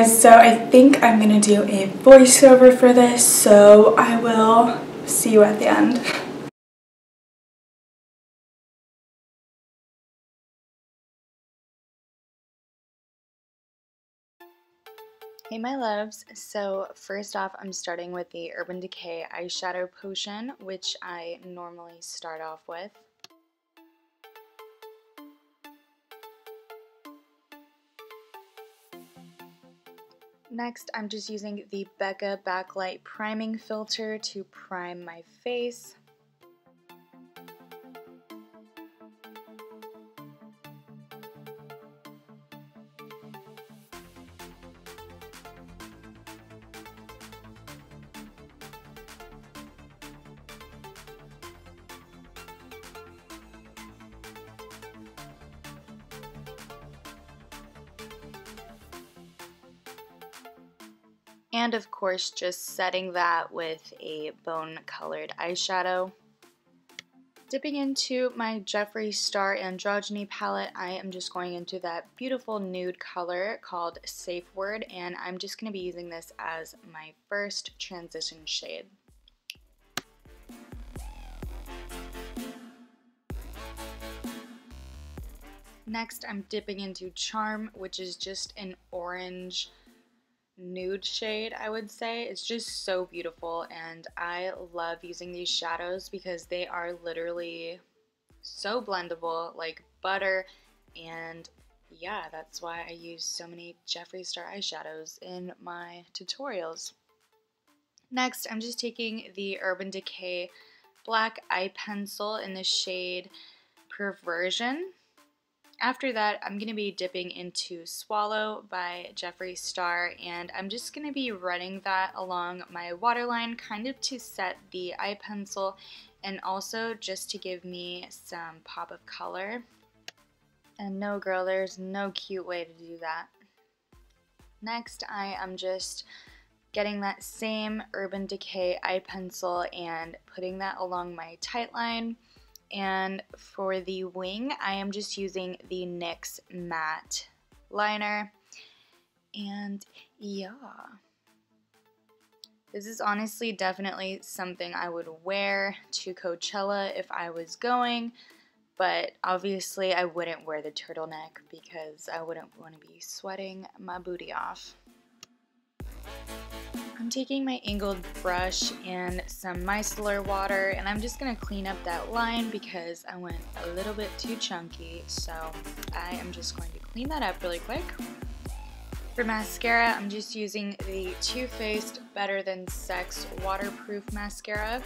guys, so I think I'm gonna do a voiceover for this, so I will see you at the end. Hey my loves, so first off I'm starting with the Urban Decay eyeshadow potion, which I normally start off with. Next I'm just using the Becca Backlight priming filter to prime my face. And of course just setting that with a bone colored eyeshadow. Dipping into my Jeffree Star Androgyny palette, I am just going into that beautiful nude color called Safe Word, and I'm just going to be using this as my first transition shade. Next I'm dipping into Charm, which is just an orange nude shade, I would say. It's just so beautiful, and I love using these shadows because they are literally so blendable like butter, and yeah, that's why I use so many Jeffree Star eyeshadows in my tutorials. Next I'm just taking the Urban Decay Black Eye Pencil in the shade Perversion. After that, I'm going to be dipping into Swallow by Jeffree Star, and I'm just going to be running that along my waterline kind of to set the eye pencil and also just to give me some pop of color. And no girl, there's no cute way to do that. Next, I am just getting that same Urban Decay eye pencil and putting that along my tight line. And for the wing, I am just using the NYX matte liner. And yeah, this is honestly definitely something I would wear to Coachella if I was going, but obviously I wouldn't wear the turtleneck because I wouldn't want to be sweating my booty off. I'm taking my angled brush and some micellar water, and I'm just going to clean up that line because I went a little bit too chunky, so I am just going to clean that up really quick. For mascara, I'm just using the Too Faced Better Than Sex Waterproof Mascara.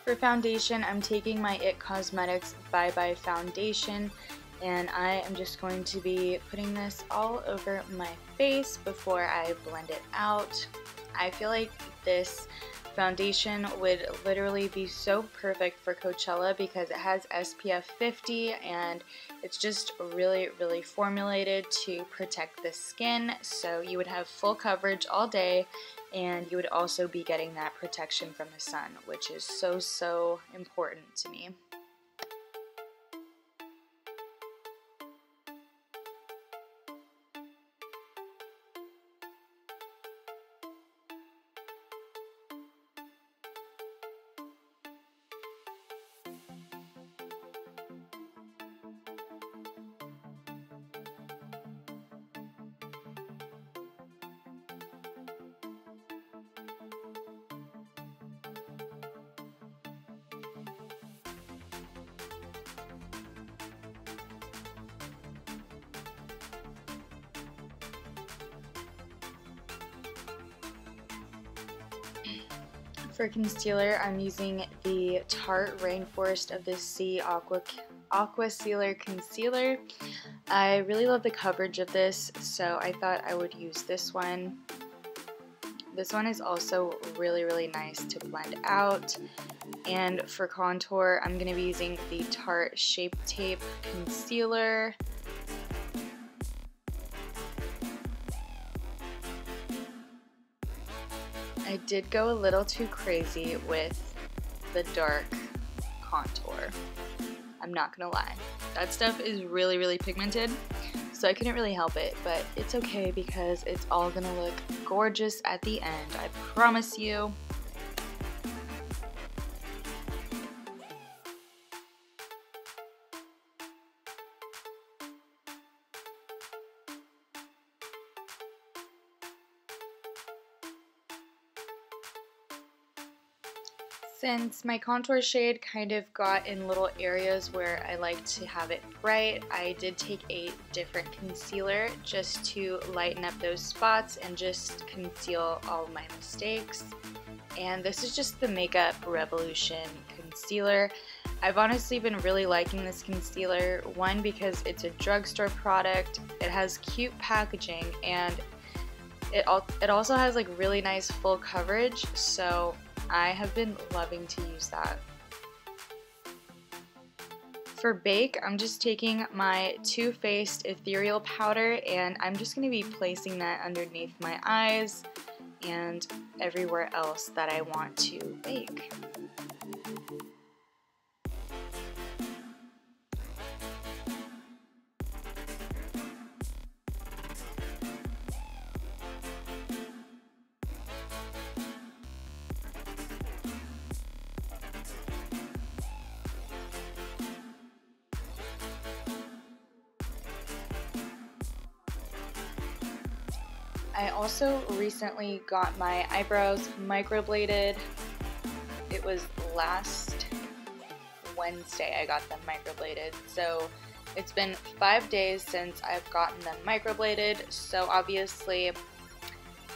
For foundation, I'm taking my IT Cosmetics ByeBye foundation, and I am just going to be putting this all over my face before I blend it out. I feel like this foundation would literally be so perfect for Coachella because it has SPF 50 and it's just really, really formulated to protect the skin, so you would have full coverage all day, and you would also be getting that protection from the sun, which is so important to me. For concealer, I'm using the Tarte Rainforest of the Sea AquaCealer Concealer. I really love the coverage of this, so I thought I would use this one. This one is also really nice to blend out. And for contour, I'm going to be using the Tarte Shape Tape Concealer. I did go a little too crazy with the dark contour. I'm not gonna lie. That stuff is really, really pigmented, so I couldn't really help it, but it's okay because it's all gonna look gorgeous at the end, I promise you. Since my contour shade kind of got in little areas where I like to have it bright, I did take a different concealer just to lighten up those spots and just conceal all of my mistakes. And this is just the Makeup Revolution concealer. I've honestly been really liking this concealer, one because it's a drugstore product, it has cute packaging, and it also has like really nice full coverage, so I have been loving to use that. For bake, I'm just taking my Too Faced Ethereal powder and I'm just going to be placing that underneath my eyes and everywhere else that I want to bake. I also recently got my eyebrows microbladed. It was last Wednesday I got them microbladed. So it's been 5 days since I've gotten them microbladed. So obviously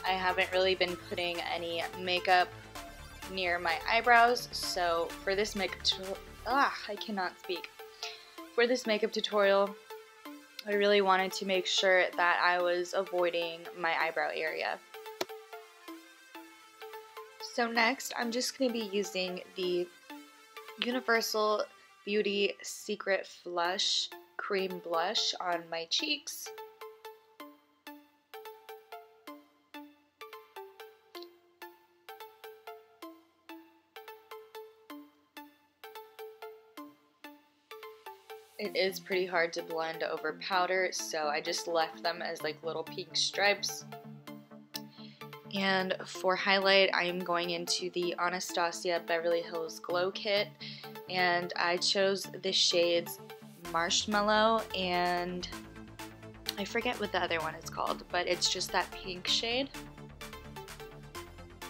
I haven't really been putting any makeup near my eyebrows. So for this makeup For this makeup tutorial, I really wanted to make sure that I was avoiding my eyebrow area. So next, I'm just going to be using the Universal Beauty Secret Flush Cream Blush on my cheeks. It is pretty hard to blend over powder, so I just left them as like little pink stripes. And for highlight, I am going into the Anastasia Beverly Hills Glow Kit, and I chose the shades Marshmallow and I forget what the other one is called, but it's just that pink shade.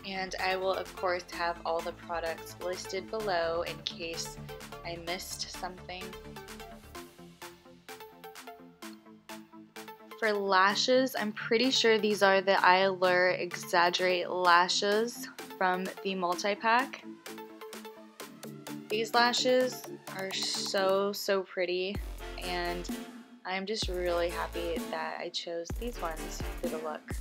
And I will of course have all the products listed below in case I missed something. For lashes, I'm pretty sure these are the Eyelure Exaggerate lashes from the MultiPack. These lashes are so pretty, and I'm just really happy that I chose these ones for the look.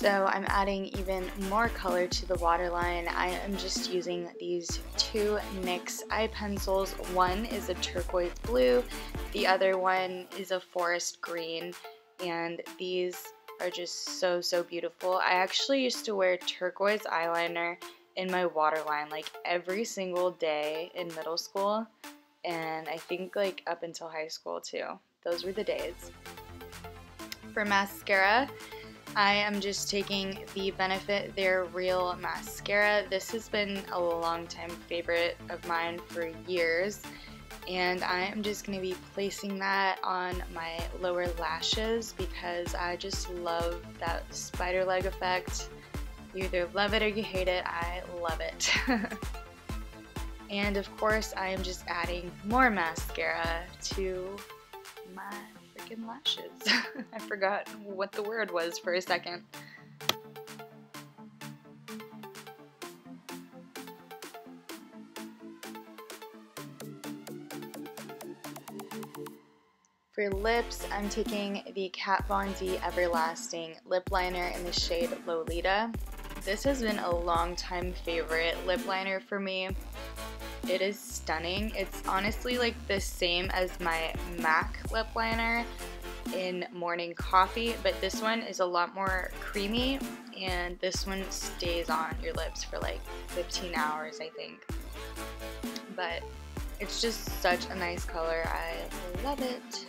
So I'm adding even more color to the waterline. I am just using these two NYX Eye Pencils. One is a turquoise blue, the other one is a forest green, and these are just so beautiful. I actually used to wear turquoise eyeliner in my waterline like every single day in middle school, and I think like up until high school too. Those were the days. For mascara, I am just taking the Benefit They're Real mascara. This has been a long time favorite of mine for years, and I am just going to be placing that on my lower lashes because I just love that spider leg effect. You either love it or you hate it. I love it. And of course I am just adding more mascara to my freaking lashes. I forgot what the word was for a second. For lips, I'm taking the Kat Von D Everlasting Lip Liner in the shade Lolita. This has been a long time favorite lip liner for me. it is stunning. It's honestly like the same as my MAC lip liner in Morning Coffee, but this one is a lot more creamy, and this one stays on your lips for like 15 hours, I think. But it's just such a nice color. I love it.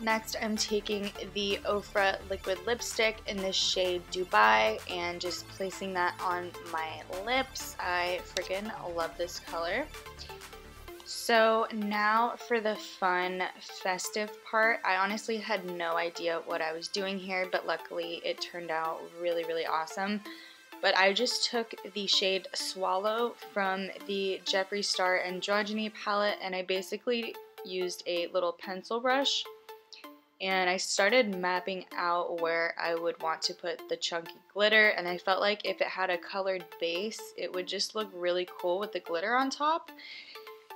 Next, I'm taking the Ofra liquid lipstick in the shade Dubai and just placing that on my lips. I freaking love this color. So now for the fun, festive part. I honestly had no idea what I was doing here, but luckily it turned out really, really awesome. But I just took the shade Swallow from the Jeffree Star Androgyny palette, and I basically used a little pencil brush. And I started mapping out where I would want to put the chunky glitter, and I felt like if it had a colored base, it would just look really cool with the glitter on top.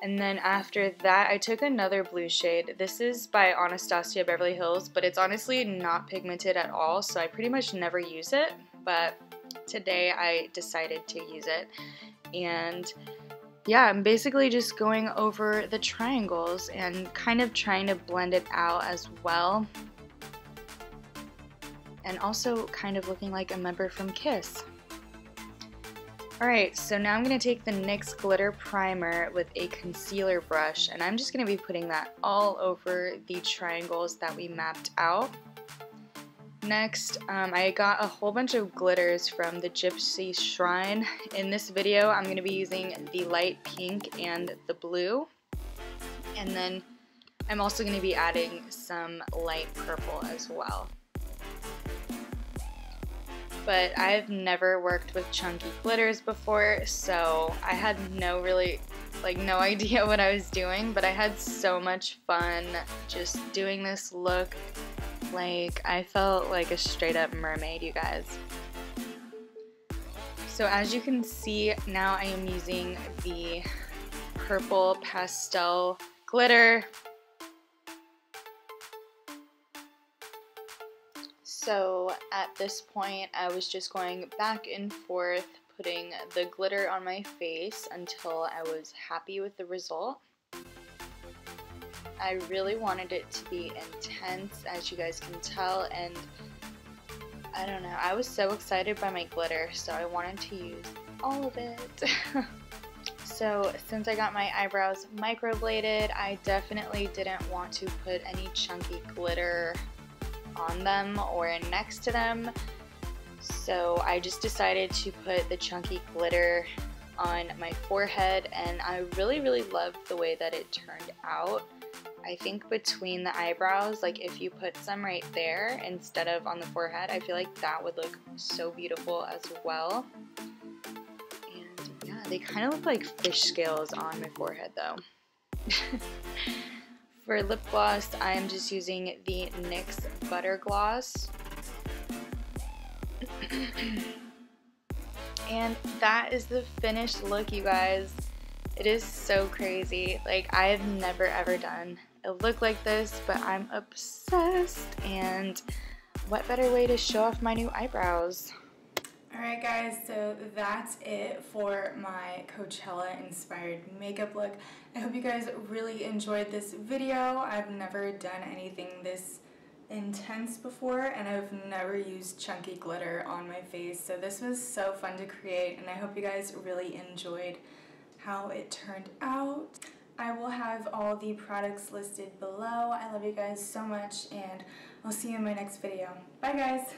And then after that, I took another blue shade. This is by Anastasia Beverly Hills, but it's honestly not pigmented at all, so I pretty much never use it. But today I decided to use it. And yeah, I'm basically just going over the triangles and kind of trying to blend it out as well. And also kind of looking like a member from Kiss. Alright, so now I'm going to take the NYX Glitter Primer with a concealer brush, and I'm just going to be putting that all over the triangles that we mapped out. Next, I got a whole bunch of glitters from the Gypsy Shrine. In this video, I'm going to be using the light pink and the blue. And then I'm also going to be adding some light purple as well. But I've never worked with chunky glitters before, so I had no idea what I was doing, but I had so much fun just doing this look. Like, I felt like a straight up mermaid, you guys. So as you can see, now I am using the purple pastel glitter. So at this point, I was just going back and forth, putting the glitter on my face until I was happy with the result. I really wanted it to be intense, as you guys can tell, and I don't know, I was so excited by my glitter, so I wanted to use all of it. So since I got my eyebrows microbladed, I definitely didn't want to put any chunky glitter on them or next to them, so I just decided to put the chunky glitter on my forehead, and I really loved the way that it turned out. I think between the eyebrows, like if you put some right there instead of on the forehead, I feel like that would look so beautiful as well. And yeah, they kind of look like fish scales on my forehead though. For lip gloss, I am just using the NYX Butter Gloss. And that is the finished look, you guys. It is so crazy. Like, I have never ever done a look like this, but I'm obsessed, and what better way to show off my new eyebrows. Alright guys, so that's it for my Coachella inspired makeup look. I hope you guys really enjoyed this video. I've never done anything this intense before, and I've never used chunky glitter on my face, so this was so fun to create, and I hope you guys really enjoyed how it turned out. I will have all the products listed below. I love you guys so much, and I'll see you in my next video. Bye guys!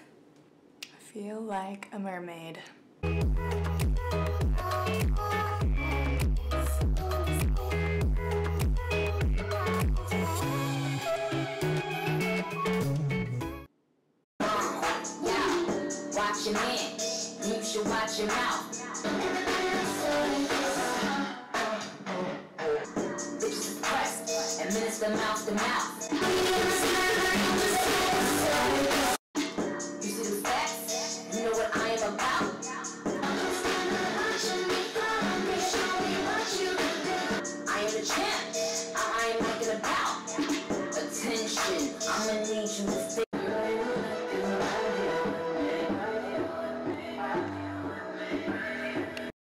I feel like a mermaid. Watch your man, you should watch your mouth. Bitches pressed, administer mouth to mouth. You see the facts, you know what I am about. I am the champ, I am making about. Attention, I'ma need you to